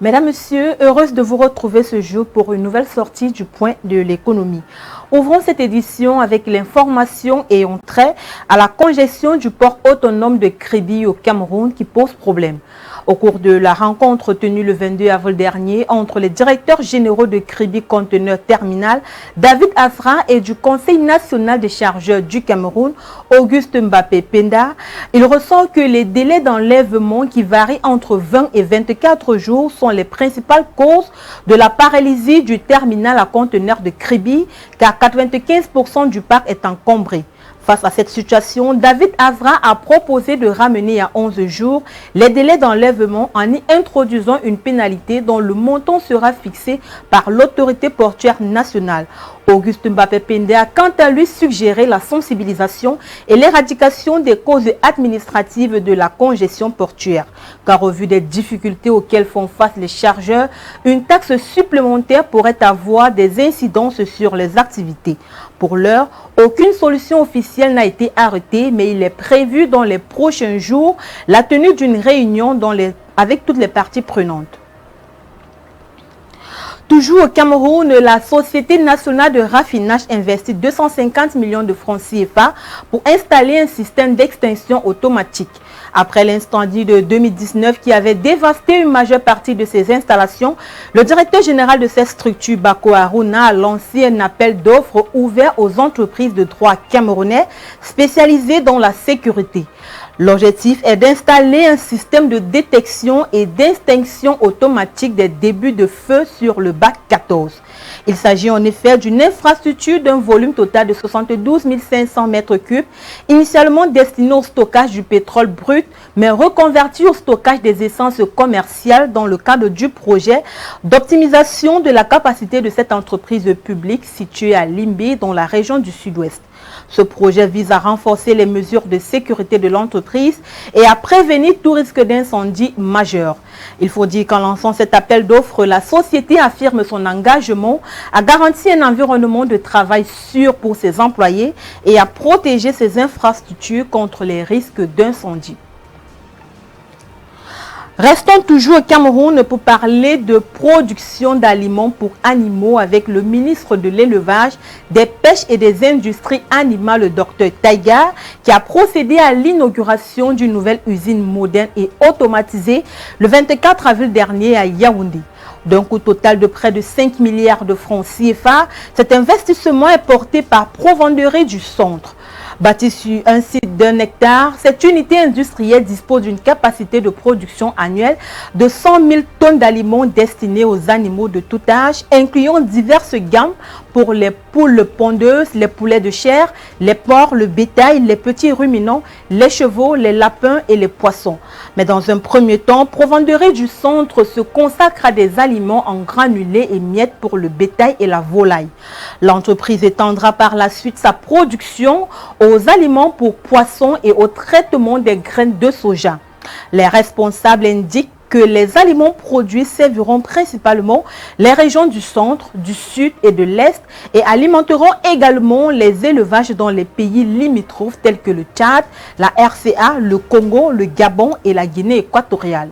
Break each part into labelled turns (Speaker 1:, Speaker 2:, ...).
Speaker 1: Mesdames, Messieurs, heureuse de vous retrouver ce jour pour une nouvelle sortie du Point de l'économie. Ouvrons cette édition avec l'information ayant trait à la congestion du port autonome de Kribi au Cameroun qui pose problème. Au cours de la rencontre tenue le 22 avril dernier entre les directeurs généraux de Kribi Conteneur Terminal, David Afra, et du Conseil national des chargeurs du Cameroun, Auguste Mbappé Penda, il ressort que les délais d'enlèvement qui varient entre 20 et 24 jours sont les principales causes de la paralysie du terminal à conteneurs de Kribi, car 95% du parc est encombré. Face à cette situation, David Afra a proposé de ramener à 11 jours les délais d'enlèvement en y introduisant une pénalité dont le montant sera fixé par l'autorité portuaire nationale. Auguste Mbappé Penda a quant à lui suggéré la sensibilisation et l'éradication des causes administratives de la congestion portuaire. Car au vu des difficultés auxquelles font face les chargeurs, une taxe supplémentaire pourrait avoir des incidences sur les activités. Pour l'heure, aucune solution officielle n'a été arrêtée, mais il est prévu dans les prochains jours la tenue d'une réunion avec toutes les parties prenantes. Toujours au Cameroun, la Société nationale de raffinage investit 250 millions de francs CFA pour installer un système d'extinction automatique. Après l'incendie de 2019 qui avait dévasté une majeure partie de ces installations, le directeur général de cette structure, Bako Aruna, a lancé un appel d'offres ouvert aux entreprises de droit camerounais spécialisées dans la sécurité. L'objectif est d'installer un système de détection et d'extinction automatique des débuts de feu sur le bac 14. Il s'agit en effet d'une infrastructure d'un volume total de 72 500 mètres cubes, initialement destinée au stockage du pétrole brut, mais reconvertie au stockage des essences commerciales dans le cadre du projet d'optimisation de la capacité de cette entreprise publique située à Limbe, dans la région du Sud-Ouest. Ce projet vise à renforcer les mesures de sécurité de l'entreprise et à prévenir tout risque d'incendie majeur. Il faut dire qu'en lançant cet appel d'offres, la société affirme son engagement à garantir un environnement de travail sûr pour ses employés et à protéger ses infrastructures contre les risques d'incendie. Restons toujours au Cameroun pour parler de production d'aliments pour animaux avec le ministre de l'Élevage, des Pêches et des Industries animales, le Dr Taïga, qui a procédé à l'inauguration d'une nouvelle usine moderne et automatisée le 24 avril dernier à Yaoundé. D'un coût total de près de 5 milliards de francs CFA, cet investissement est porté par Provenderie du Centre. Bâtie sur un site d'1 hectare, cette unité industrielle dispose d'une capacité de production annuelle de 100 000 tonnes d'aliments destinés aux animaux de tout âge, incluant diverses gammes pour les poules pondeuses, les poulets de chair, les porcs, le bétail, les petits ruminants, les chevaux, les lapins et les poissons. Mais dans un premier temps, Provenderie du Centre se consacre à des aliments en granulés et miettes pour le bétail et la volaille. L'entreprise étendra par la suite sa production aux aliments pour poissons et au traitement des graines de soja. Les responsables indiquent que les aliments produits serviront principalement les régions du centre, du sud et de l'est et alimenteront également les élevages dans les pays limitrophes tels que le Tchad, la RCA, le Congo, le Gabon et la Guinée équatoriale.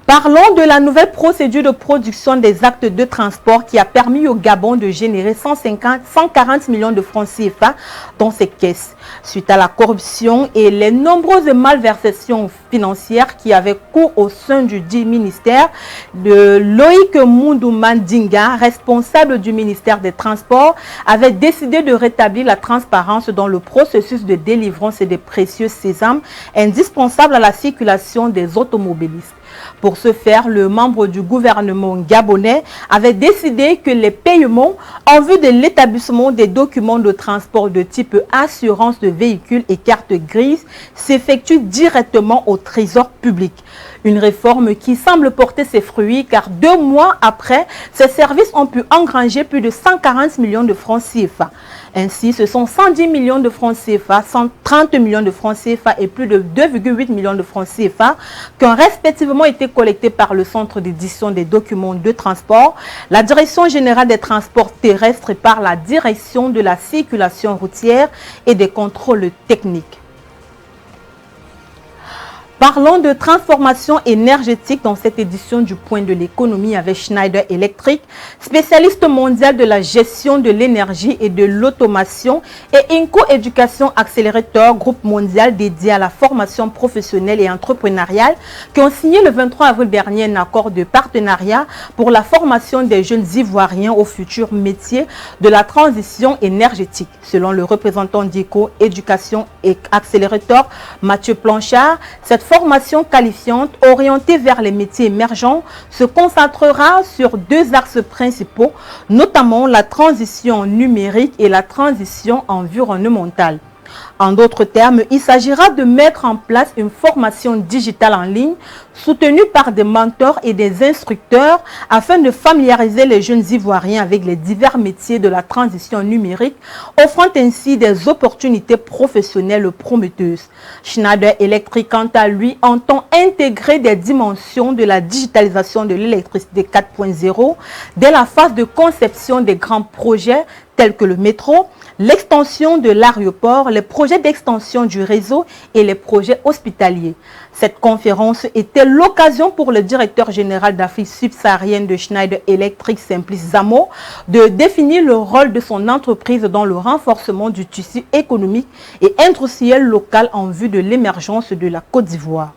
Speaker 1: Parlons de la nouvelle procédure de production des actes de transport qui a permis au Gabon de générer 140 millions de francs CFA dans ses caisses. Suite à la corruption et les nombreuses malversations financières qui avaient cours au sein du dit ministère, de Loïc Moundou-Mandinga, responsable du ministère des Transports, avait décidé de rétablir la transparence dans le processus de délivrance des précieux sésames indispensables à la circulation des automobilistes. Pour ce faire, le membre du gouvernement gabonais avait décidé que les paiements en vue de l'établissement des documents de transport de type assurance de véhicules et carte grise s'effectuent directement au trésor public. Une réforme qui semble porter ses fruits car 2 mois après, ces services ont pu engranger plus de 140 millions de francs CFA. Ainsi, ce sont 110 millions de francs CFA, 130 millions de francs CFA et plus de 2,8 millions de francs CFA qui ont respectivement été collectés par le Centre d'édition des documents de transport, la Direction générale des transports terrestres et par la Direction de la circulation routière et des contrôles techniques. Parlons de transformation énergétique dans cette édition du Point de l'économie avec Schneider Electric, spécialiste mondial de la gestion de l'énergie et de l'automation, et Inco Education Accelerator, groupe mondial dédié à la formation professionnelle et entrepreneuriale, qui ont signé le 23 avril dernier un accord de partenariat pour la formation des jeunes Ivoiriens aux futurs métiers de la transition énergétique. Selon le représentant d'Inco Education Accelerator, Mathieu Planchard, cette formation qualifiante orientée vers les métiers émergents se concentrera sur deux axes principaux, notamment la transition numérique et la transition environnementale. En d'autres termes, il s'agira de mettre en place une formation digitale en ligne soutenue par des mentors et des instructeurs afin de familiariser les jeunes Ivoiriens avec les divers métiers de la transition numérique, offrant ainsi des opportunités professionnelles prometteuses. Schneider Electric, quant à lui, entend intégrer des dimensions de la digitalisation de l'électricité 4.0 dès la phase de conception des grands projets tels que le métro, l'extension de l'aéroport, les projets d'extension du réseau et les projets hospitaliers. Cette conférence était l'occasion pour le directeur général d'Afrique subsaharienne de Schneider Electric, Simplice Zamo, de définir le rôle de son entreprise dans le renforcement du tissu économique et industriel local en vue de l'émergence de la Côte d'Ivoire.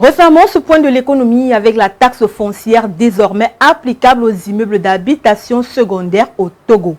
Speaker 1: Refermons ce point de l'économie avec la taxe foncière désormais applicable aux immeubles d'habitation secondaire au Togo.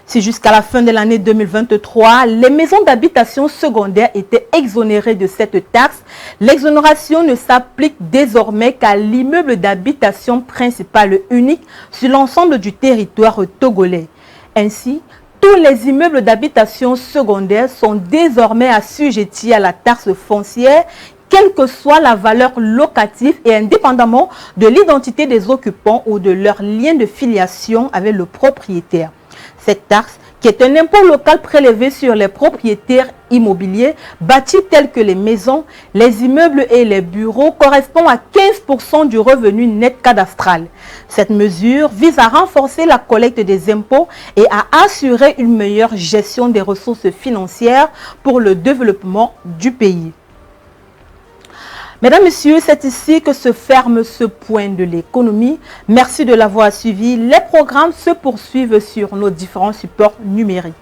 Speaker 1: Si jusqu'à la fin de l'année 2023, les maisons d'habitation secondaire étaient exonérées de cette taxe, l'exonération ne s'applique désormais qu'à l'immeuble d'habitation principal unique sur l'ensemble du territoire togolais. Ainsi, tous les immeubles d'habitation secondaire sont désormais assujettis à la taxe foncière, quelle que soit la valeur locative et indépendamment de l'identité des occupants ou de leur lien de filiation avec le propriétaire. Cette taxe, qui est un impôt local prélevé sur les propriétaires immobiliers bâtis tels que les maisons, les immeubles et les bureaux, correspond à 15% du revenu net cadastral. Cette mesure vise à renforcer la collecte des impôts et à assurer une meilleure gestion des ressources financières pour le développement du pays. Mesdames, Messieurs, c'est ici que se ferme ce point de l'économie. Merci de l'avoir suivi. Les programmes se poursuivent sur nos différents supports numériques.